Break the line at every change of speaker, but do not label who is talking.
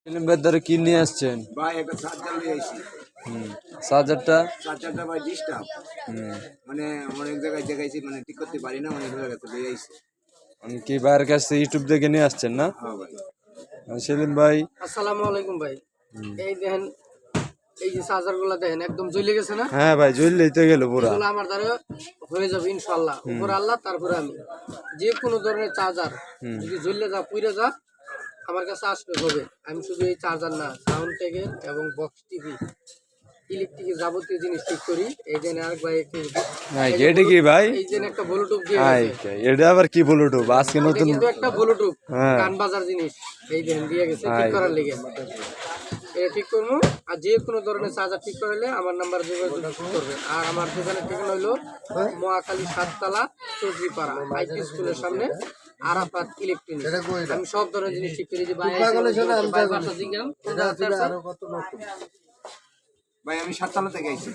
সেলিম ভাই ধরে কি নিয়ে আসছেন
ভাই একটা চার্জার নিয়ে আইছি।
চার্জারটা
চার্জারটা ভাই ডিস্টার্ব, মানে অনেক জায়গায় দেখাইছি, মানে ঠিক করতে পারি না, অনেক জায়গায় নিয়ে আইছি।
কি ভাইয়ের কাছে ইউটিউব দেখে নিয়ে আসছেন না?
হ্যাঁ ভাই।
সেলিম ভাই
আসসালামু আলাইকুম ভাই। এই দেখেন, এই যে চার্জার গুলা দেখেন একদম জ্বলে গেছে না?
হ্যাঁ ভাই জ্বললেই তো গেল পুরা।
এগুলো আমার দ্বারা হয়ে যাবে ইনশাআল্লাহ। উপর আল্লাহ, তারপরে আমি যে কোনো ধরনের চার্জার যদি জ্বলে যা পুড়ে যা আমার কাছে আসবে হবে। আমি শুধু এই চার্জার না, সাউন্ড থেকে এবং বক্স টিভি ইলেকট্রিকের যাবতীয় জিনিস ঠিক করি। এই জন্য আরেক ভাই
এটা কি ভাই?
এই জন্য একটা ব্লুটুথ দিয়ে গেছে।
এটা আবার কি ব্লুটুথ আজকে
এটা
নতুন?
কিন্তু একটা ব্লুটুথ
হ্যাঁ।
কান বাজার জিনিস, এই দেন দিয়ে গেছে ঠিক করার লেগে। এটা ঠিক করবো। আর যে কোনো ধরনের চার্জার ঠিক করালে আমার নাম্বার যোগাযোগ করবেন। আর আমার দোকানের ঠিকানা হইলো মহাখালী 7তলা চৌধুরীপাড়া আইপি স্কুলের সামনে আরাফাত ইলেকট্রনিক্স। আমি সব ধরনের জিনিস ঠিক করি। যে
ভাই আমি 7তলা থেকে আইছি।